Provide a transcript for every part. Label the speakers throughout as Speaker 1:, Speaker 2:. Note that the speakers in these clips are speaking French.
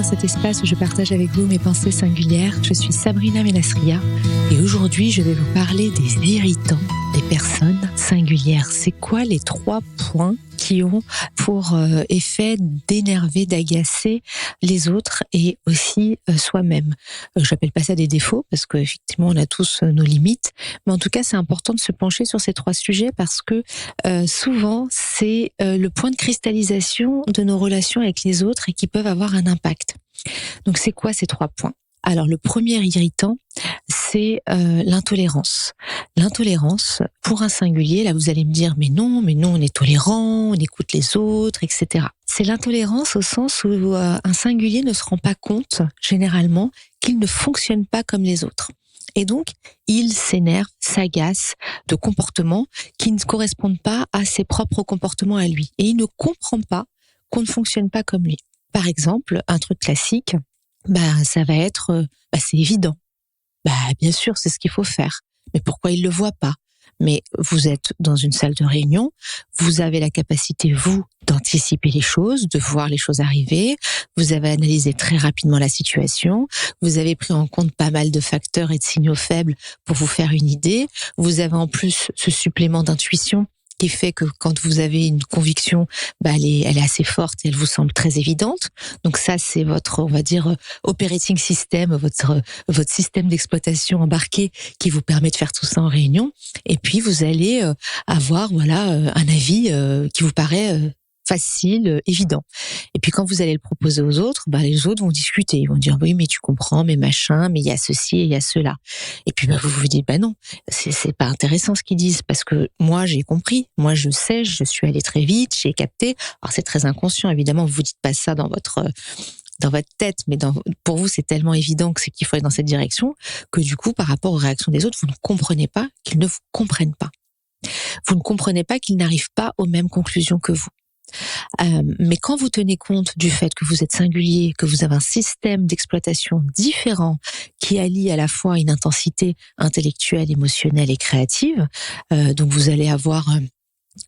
Speaker 1: dans cet espace où je partage avec vous mes pensées singulières. Je suis Sabrina Ménasria et aujourd'hui je vais vous parler des irritants, des personnes singulières. C'est quoi les 3 points qui ont pour effet d'énerver, d'agacer les autres et aussi soi-même. J'appelle pas ça des défauts parce qu'effectivement on a tous nos limites, mais en tout cas c'est important de se pencher sur ces 3 sujets parce que souvent c'est le point de cristallisation de nos relations avec les autres et qui peuvent avoir un impact. Donc c'est quoi ces 3 points ? Alors le premier irritant, c'est l'intolérance. L'intolérance, pour un singulier, là vous allez me dire mais non, on est tolérant, on écoute les autres, etc. C'est l'intolérance au sens où un singulier ne se rend pas compte, généralement, qu'il ne fonctionne pas comme les autres. Et donc, il s'énerve, s'agace de comportements qui ne correspondent pas à ses propres comportements à lui. Et il ne comprend pas qu'on ne fonctionne pas comme lui. Par exemple, un truc classique, ça va être, c'est évident. Bien sûr, c'est ce qu'il faut faire. Mais pourquoi il le voit pas ? Mais vous êtes dans une salle de réunion, vous avez la capacité, vous, d'anticiper les choses, de voir les choses arriver, vous avez analysé très rapidement la situation, vous avez pris en compte pas mal de facteurs et de signaux faibles pour vous faire une idée, vous avez en plus ce supplément d'intuition qui fait que quand vous avez une conviction, elle est assez forte et elle vous semble très évidente. Donc ça, c'est votre, on va dire, operating system, votre système d'exploitation embarqué qui vous permet de faire tout ça en réunion. Et puis, vous allez avoir, un avis qui vous paraît facile, évident. Et puis quand vous allez le proposer aux autres, les autres vont discuter, ils vont dire oui mais tu comprends, mais machin, mais il y a ceci et il y a cela. Et puis vous vous dites non, c'est pas intéressant ce qu'ils disent parce que moi j'ai compris, moi je sais, je suis allée très vite, j'ai capté. Alors c'est très inconscient évidemment, vous dites pas ça dans votre tête, mais pour vous c'est tellement évident que c'est qu'il faut aller dans cette direction que du coup par rapport aux réactions des autres, vous ne comprenez pas qu'ils ne vous comprennent pas. Vous ne comprenez pas qu'ils n'arrivent pas aux mêmes conclusions que vous. Mais quand vous tenez compte du fait que vous êtes singulier, que vous avez un système d'exploitation différent qui allie à la fois une intensité intellectuelle, émotionnelle et créative, donc vous allez avoir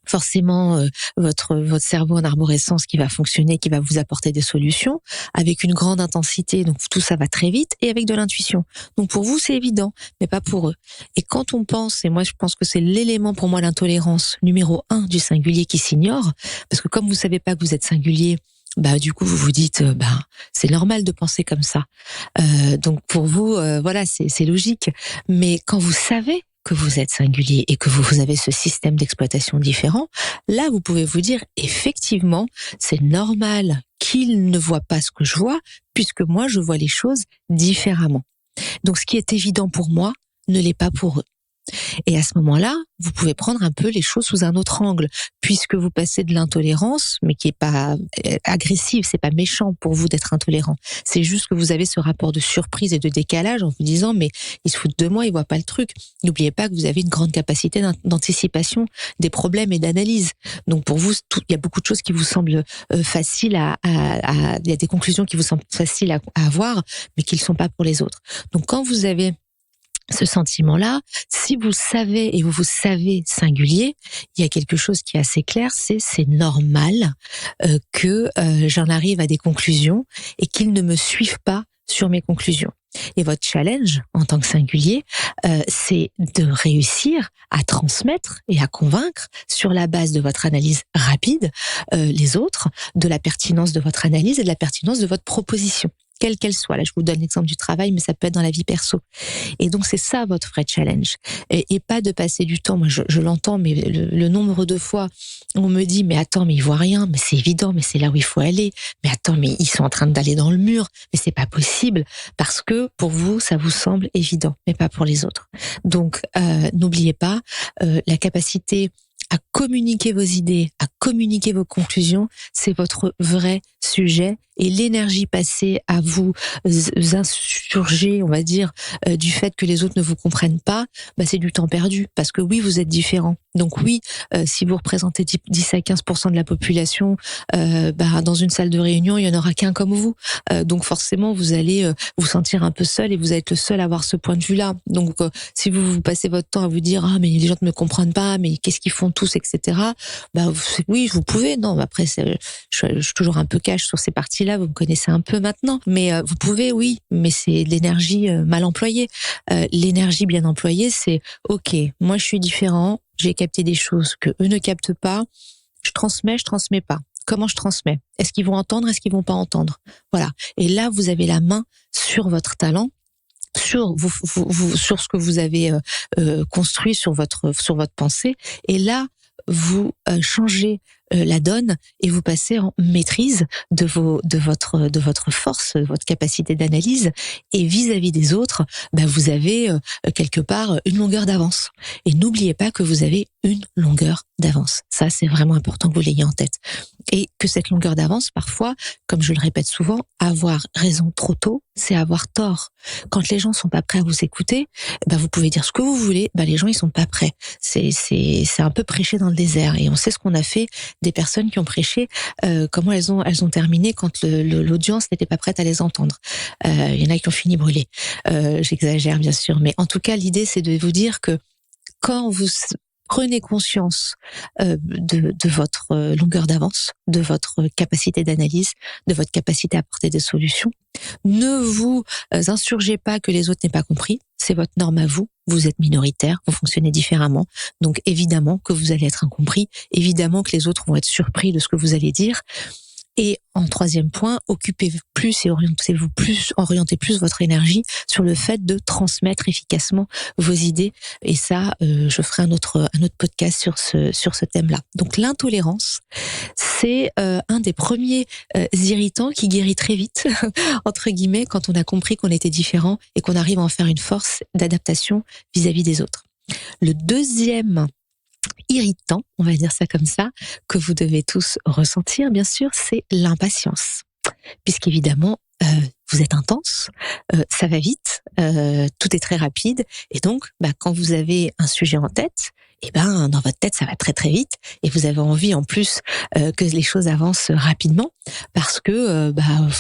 Speaker 1: forcément votre cerveau en arborescence qui va fonctionner, qui va vous apporter des solutions avec une grande intensité, donc tout ça va très vite et avec de l'intuition. Donc pour vous c'est évident, mais pas pour eux. Et quand on pense, et moi je pense que c'est l'élément pour moi l'intolérance numéro 1 du singulier qui s'ignore, parce que comme vous savez pas que vous êtes singulier, du coup vous vous dites c'est normal de penser comme ça. Donc pour vous c'est logique. Mais quand vous savez que vous êtes singulier et que vous avez ce système d'exploitation différent, là vous pouvez vous dire effectivement c'est normal qu'ils ne voient pas ce que je vois puisque moi je vois les choses différemment. Donc ce qui est évident pour moi ne l'est pas pour eux. Et à ce moment-là, vous pouvez prendre un peu les choses sous un autre angle, puisque vous passez de l'intolérance, mais qui est pas agressive, c'est pas méchant pour vous d'être intolérant. C'est juste que vous avez ce rapport de surprise et de décalage en vous disant, mais ils se foutent de moi, ils voient pas le truc. N'oubliez pas que vous avez une grande capacité d'anticipation des problèmes et d'analyse. Donc pour vous, il y a beaucoup de choses qui vous semblent faciles il y a des conclusions qui vous semblent faciles à avoir, mais qui ne le sont pas pour les autres. Donc quand vous avez ce sentiment-là, si vous le savez et vous savez singulier, il y a quelque chose qui est assez clair, c'est normal que j'en arrive à des conclusions et qu'ils ne me suivent pas sur mes conclusions. Et votre challenge en tant que singulier, c'est de réussir à transmettre et à convaincre sur la base de votre analyse rapide les autres de la pertinence de votre analyse et de la pertinence de votre proposition, quelle qu'elle soit. Là, je vous donne l'exemple du travail, mais ça peut être dans la vie perso. Et donc, c'est ça votre vrai challenge. Et pas de passer du temps. Moi, je l'entends, mais le nombre de fois, on me dit, mais attends, mais ils voient rien, mais c'est évident, mais c'est là où il faut aller. Mais attends, mais ils sont en train d'aller dans le mur, mais c'est pas possible. Parce que pour vous, ça vous semble évident, mais pas pour les autres. Donc, n'oubliez pas, la capacité à communiquer vos idées, à communiquer vos conclusions, c'est votre vrai sujet. Et l'énergie passée à vous insurger, on va dire, du fait que les autres ne vous comprennent pas, c'est du temps perdu. Parce que oui, vous êtes différents. Donc oui, si vous représentez 10 à 15% de la population, dans une salle de réunion, il y en aura qu'un comme vous. Donc forcément, vous allez vous sentir un peu seul et vous allez être le seul à avoir ce point de vue-là. Donc si vous passez votre temps à vous dire « Ah, mais les gens ne me comprennent pas, mais qu'est-ce qu'ils font tous, etc. » etc. Oui, vous pouvez. Non, après, je suis toujours un peu cash sur ces parties-là. Vous me connaissez un peu maintenant, mais vous pouvez, oui. Mais c'est de l'énergie mal employée. L'énergie bien employée, c'est ok. Moi, je suis différent. J'ai capté des choses que eux ne captent pas. Je transmets pas. Comment je transmets? Est-ce qu'ils vont entendre? Est-ce qu'ils vont pas entendre? Voilà. Et là, vous avez la main sur votre talent, sur sur ce que vous avez construit, sur votre pensée. Et là, vous changez la donne et vous passez en maîtrise de votre force, de votre capacité d'analyse. Et vis-à-vis des autres, vous avez quelque part une longueur d'avance. Et n'oubliez pas que vous avez une longueur d'avance. Ça, c'est vraiment important que vous l'ayez en tête. Et que cette longueur d'avance, parfois, comme je le répète souvent, avoir raison trop tôt, c'est avoir tort. Quand les gens sont pas prêts à vous écouter, vous pouvez dire ce que vous voulez, les gens ils sont pas prêts. C'est un peu prêcher dans le désert. Et on sait ce qu'on a fait des personnes qui ont prêché, comment elles ont terminé quand l'audience n'était pas prête à les entendre. Il y en a qui ont fini brûlés. J'exagère bien sûr, mais en tout cas l'idée c'est de vous dire que quand vous prenez conscience de votre longueur d'avance, de votre capacité d'analyse, de votre capacité à apporter des solutions. Ne vous insurgez pas que les autres n'aient pas compris. C'est votre norme à vous. Vous êtes minoritaire, vous fonctionnez différemment. Donc évidemment que vous allez être incompris. Évidemment que les autres vont être surpris de ce que vous allez dire. Et en troisième point, occupez-vous plus et orientez plus votre énergie sur le fait de transmettre efficacement vos idées. Et ça, je ferai un autre podcast sur ce thème-là. Donc l'intolérance, c'est un des premiers irritants qui guérit très vite, entre guillemets, quand on a compris qu'on était différent et qu'on arrive à en faire une force d'adaptation vis-à-vis des autres. Le deuxième irritant, on va dire ça comme ça, que vous devez tous ressentir, bien sûr, c'est l'impatience. Puisqu'évidemment, vous êtes intense, ça va vite, tout est très rapide, et donc, quand vous avez un sujet en tête, dans votre tête, ça va très très vite, et vous avez envie en plus que les choses avancent rapidement, parce que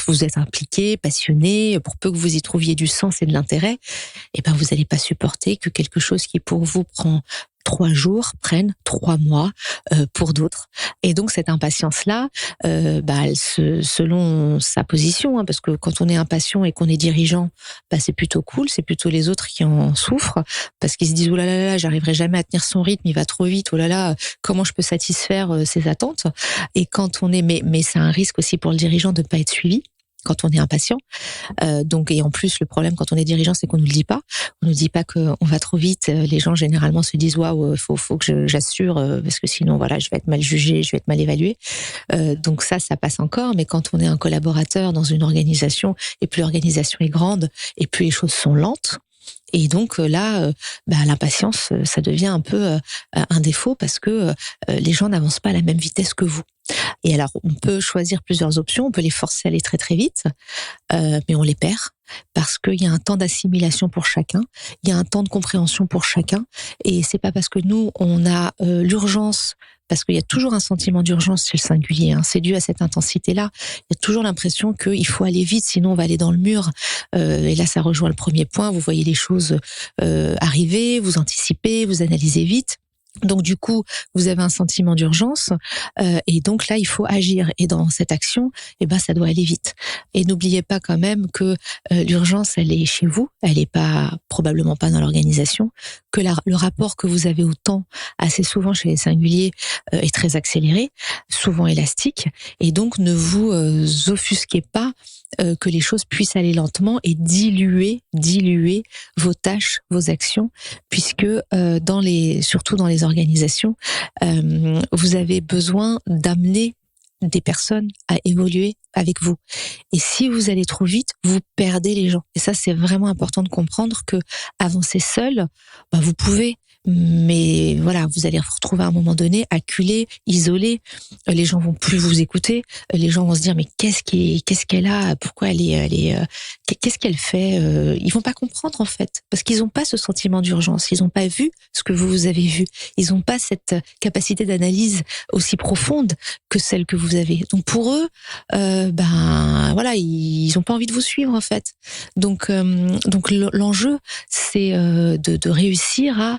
Speaker 1: vous êtes impliqué, passionné, pour peu que vous y trouviez du sens et de l'intérêt, vous n'allez pas supporter que quelque chose qui pour vous prend 3 jours prennent 3 mois pour d'autres. Et donc cette impatience-là, selon sa position, parce que quand on est impatient et qu'on est dirigeant, c'est plutôt cool, c'est plutôt les autres qui en souffrent, parce qu'ils se disent « Oh là là là, j'arriverai jamais à tenir son rythme, il va trop vite, oh là là, comment je peux satisfaire ses attentes ?» Et quand on est, mais c'est un risque aussi pour le dirigeant de ne pas être suivi quand on est impatient. Et en plus, le problème quand on est dirigeant, c'est qu'on nous le dit pas. On nous dit pas qu'on va trop vite. Les gens généralement se disent waouh, faut que j'assure parce que sinon voilà, je vais être mal jugé, je vais être mal évalué. Donc ça passe encore. Mais quand on est un collaborateur dans une organisation, et plus l'organisation est grande, et plus les choses sont lentes. Et donc là, l'impatience, ça devient un peu un défaut parce que les gens n'avancent pas à la même vitesse que vous. Et alors, on peut choisir plusieurs options, on peut les forcer à aller très très vite, mais on les perd parce qu'il y a un temps d'assimilation pour chacun, il y a un temps de compréhension pour chacun, et c'est pas parce que nous, on a l'urgence, parce qu'il y a toujours un sentiment d'urgence chez le singulier, c'est dû à cette intensité-là, il y a toujours l'impression qu'il faut aller vite, sinon on va aller dans le mur, et là ça rejoint le premier point, vous voyez les choses arriver, vous anticipez, vous analysez vite. Donc du coup, vous avez un sentiment d'urgence et donc là, il faut agir. Et dans cette action, ça doit aller vite. Et n'oubliez pas quand même que l'urgence, elle est chez vous, elle est pas probablement pas dans l'organisation. Que le rapport que vous avez au temps, assez souvent chez les singuliers, est très accéléré, souvent élastique. Et donc ne vous offusquez pas que les choses puissent aller lentement et diluer vos tâches, vos actions, puisque surtout dans les organisations, vous avez besoin d'amener des personnes à évoluer avec vous. Et si vous allez trop vite, vous perdez les gens. Et ça, c'est vraiment important de comprendre que avancer seul, vous pouvez, mais voilà, vous allez vous retrouver à un moment donné acculé, isolé. Les gens vont plus vous écouter. Les gens vont se dire mais qu'est-ce qu'elle a, pourquoi qu'est-ce qu'elle fait. Ils vont pas comprendre en fait, parce qu'ils n'ont pas ce sentiment d'urgence. Ils n'ont pas vu ce que vous avez vu. Ils n'ont pas cette capacité d'analyse aussi profonde que celle que vous avez. Donc pour eux, voilà, ils n'ont pas envie de vous suivre en fait. Donc l'enjeu, c'est de réussir à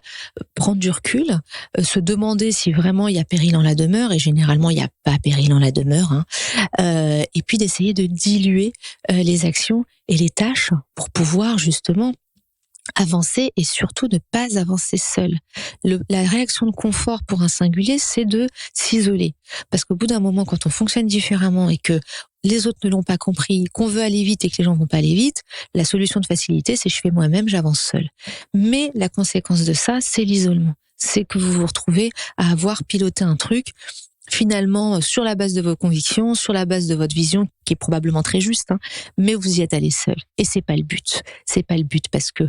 Speaker 1: prendre du recul, se demander si vraiment il y a péril en la demeure, et généralement il n'y a pas péril en la demeure, hein. Et puis d'essayer de diluer les actions et les tâches pour pouvoir justement avancer et surtout ne pas avancer seul. La réaction de confort pour un singulier, c'est de s'isoler. Parce qu'au bout d'un moment, quand on fonctionne différemment et que les autres ne l'ont pas compris, qu'on veut aller vite et que les gens vont pas aller vite, la solution de facilité, c'est je fais moi-même, j'avance seul. Mais la conséquence de ça, c'est l'isolement. C'est que vous vous retrouvez à avoir piloté un truc finalement sur la base de vos convictions, sur la base de votre vision qui est probablement très juste, hein, mais vous y êtes allé seul. Et c'est pas le but. C'est pas le but parce que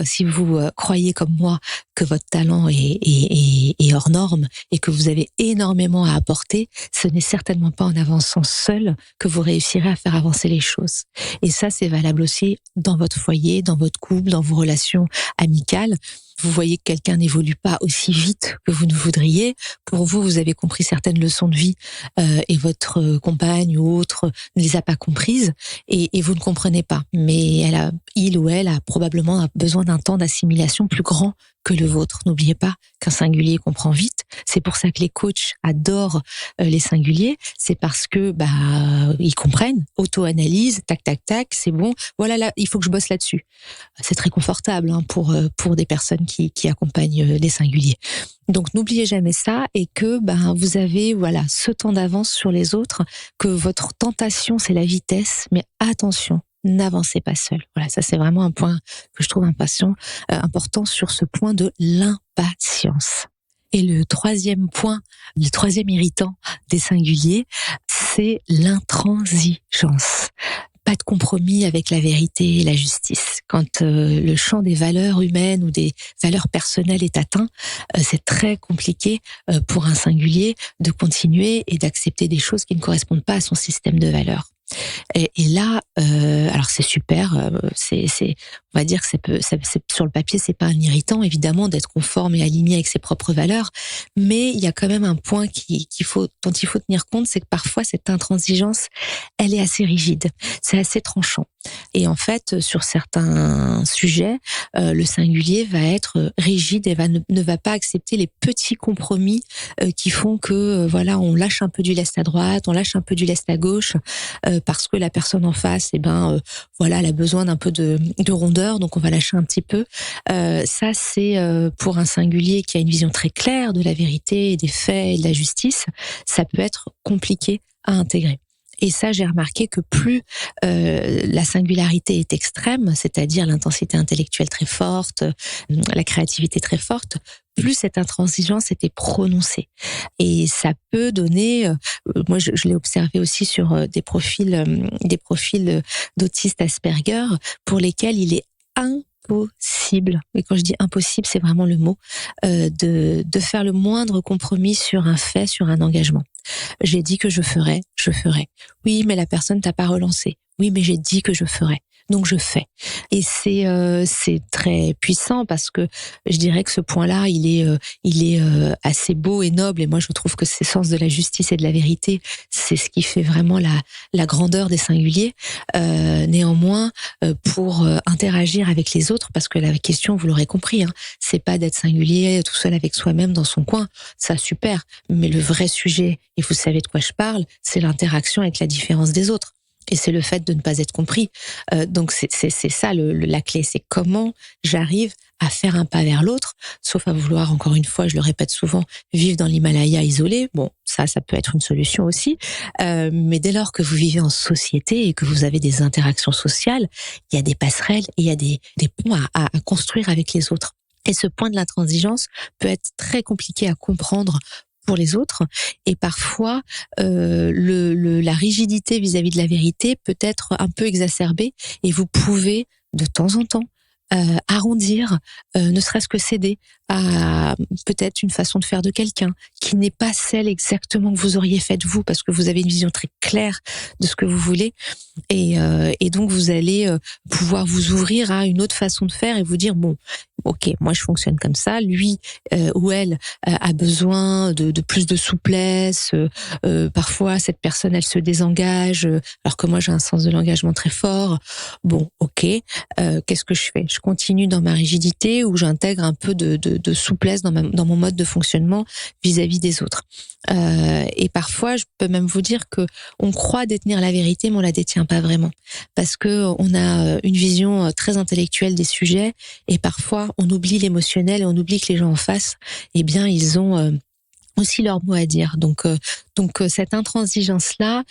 Speaker 1: si vous croyez comme moi que votre talent est hors norme et que vous avez énormément à apporter, ce n'est certainement pas en avançant seul que vous réussirez à faire avancer les choses. Et ça, c'est valable aussi dans votre foyer, dans votre couple, dans vos relations amicales. Vous voyez que quelqu'un n'évolue pas aussi vite que vous ne voudriez. Pour vous, vous avez compris certaines leçons de vie et votre compagne ou autre ne les a pas comprises et vous ne comprenez pas. Mais il ou elle a probablement besoin d'un temps d'assimilation plus grand que le vôtre. N'oubliez pas qu'un singulier comprend vite. C'est pour ça que les coachs adorent les singuliers. C'est parce que ils comprennent, auto-analyse, tac tac tac, c'est bon. Voilà, là, il faut que je bosse là-dessus. C'est très confortable pour des personnes qui accompagnent les singuliers. Donc n'oubliez jamais ça et que vous avez ce temps d'avance sur les autres, que votre tentation c'est la vitesse, mais attention, n'avancez pas seul. Voilà, ça c'est vraiment un point que je trouve important sur ce point de l'impatience. Et le troisième point, le troisième irritant des singuliers, c'est l'intransigeance. Pas de compromis avec la vérité et la justice. Quand le champ des valeurs humaines ou des valeurs personnelles est atteint, c'est très compliqué pour un singulier de continuer et d'accepter des choses qui ne correspondent pas à son système de valeurs. Et là, alors c'est super, on va dire que c'est sur le papier, c'est pas un irritant évidemment d'être conforme et aligné avec ses propres valeurs, mais il y a quand même un point dont il faut tenir compte, c'est que parfois cette intransigeance, elle est assez rigide, c'est assez tranchant. Et en fait, sur certains sujets, le singulier va être rigide et ne va pas accepter les petits compromis qui font que on lâche un peu du lest à droite, on lâche un peu du lest à gauche. Parce que la personne en face, elle a besoin d'un peu de rondeur, donc on va lâcher un petit peu. Ça, c'est pour un singulier qui a une vision très claire de la vérité, des faits et de la justice, ça peut être compliqué à intégrer. Et ça, j'ai remarqué que plus la singularité est extrême, c'est-à-dire l'intensité intellectuelle très forte, la créativité très forte, plus cette intransigeance était prononcée. Et ça peut donner, moi je l'ai observé aussi sur des profils d'autistes Asperger, pour lesquels il est impossible, et quand je dis impossible, c'est vraiment le mot, de faire le moindre compromis sur un fait, sur un engagement. J'ai dit que je ferais. Oui, mais la personne t'a pas relancé. Oui, mais j'ai dit que je ferais. Donc je fais. Et c'est très puissant parce que je dirais que ce point-là, il est assez beau et noble. Et moi, je trouve que c'est le sens de la justice et de la vérité. C'est ce qui fait vraiment la grandeur des singuliers. Néanmoins, pour interagir avec les autres, parce que la question, vous l'aurez compris, c'est pas d'être singulier tout seul avec soi-même dans son coin. Ça, super. Mais le vrai sujet, et vous savez de quoi je parle, c'est l'interaction avec la différence des autres. Et c'est le fait de ne pas être compris. Donc c'est ça la clé, c'est comment j'arrive à faire un pas vers l'autre, sauf à vouloir, encore une fois, je le répète souvent, vivre dans l'Himalaya isolé. Bon, ça peut être une solution aussi. Mais dès lors que vous vivez en société et que vous avez des interactions sociales, il y a des passerelles et il y a des ponts à construire avec les autres. Et ce point de l'intransigeance peut être très compliqué à comprendre pour les autres, et parfois la rigidité vis-à-vis de la vérité peut être un peu exacerbée, et vous pouvez de temps en temps arrondir, ne serait-ce que céder à peut-être une façon de faire de quelqu'un qui n'est pas celle exactement que vous auriez faite vous, parce que vous avez une vision très claire de ce que vous voulez, et donc vous allez pouvoir vous ouvrir à une autre façon de faire et vous dire bon, ok, moi je fonctionne comme ça, lui ou elle a besoin de plus de souplesse, parfois cette personne elle se désengage alors que moi j'ai un sens de l'engagement très fort. Bon, ok, qu'est-ce que je fais? Je continue dans ma rigidité ou j'intègre un peu de de souplesse dans mon mode de fonctionnement vis-à-vis des autres. Et parfois, je peux même vous dire que on croit détenir la vérité, mais on la détient pas vraiment, parce que on a une vision très intellectuelle des sujets, et parfois on oublie l'émotionnel et on oublie que les gens en face, eh bien, ils ont aussi leur mot à dire. Donc cette intransigeance-là,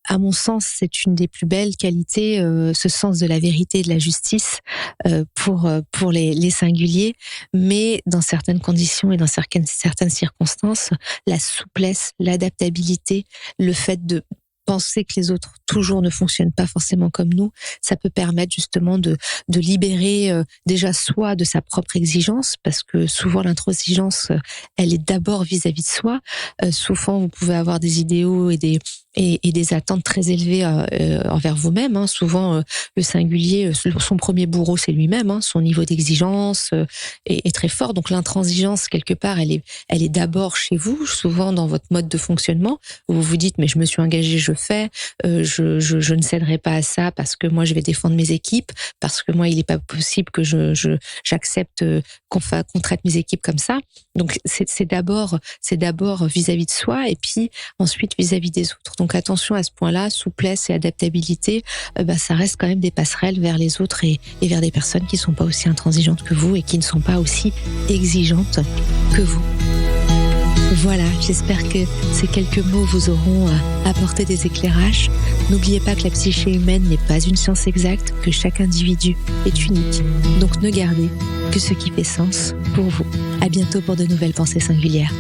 Speaker 1: à mon sens, c'est une des plus belles qualités, ce sens de la vérité et de la justice pour les singuliers. Mais dans certaines conditions et dans certaines circonstances, la souplesse, l'adaptabilité, le fait de penser que les autres toujours ne fonctionnent pas forcément comme nous, ça peut permettre justement de libérer déjà soi de sa propre exigence, parce que souvent l'intransigeance, elle est d'abord vis-à-vis de soi. Souvent vous pouvez avoir des idéaux et des attentes très élevées envers vous-même. Hein. Souvent le singulier, son premier bourreau c'est lui-même. Hein. Son niveau d'exigence est très fort. Donc l'intransigeance quelque part, elle est d'abord chez vous, souvent dans votre mode de fonctionnement, où vous vous dites mais je me suis engagé, je fais, je ne céderai pas à ça parce que moi je vais défendre mes équipes, parce que moi il n'est pas possible que j'accepte qu'on traite mes équipes comme ça. Donc c'est d'abord vis-à-vis de soi, et puis ensuite vis-à-vis des autres. Donc attention à ce point-là, souplesse et adaptabilité, ça reste quand même des passerelles vers les autres et vers des personnes qui ne sont pas aussi intransigeantes que vous et qui ne sont pas aussi exigeantes que vous. Voilà, j'espère que ces quelques mots vous auront apporté des éclairages. N'oubliez pas que la psyché humaine n'est pas une science exacte, que chaque individu est unique. Donc ne gardez que ce qui fait sens pour vous. À bientôt pour de nouvelles pensées singulières.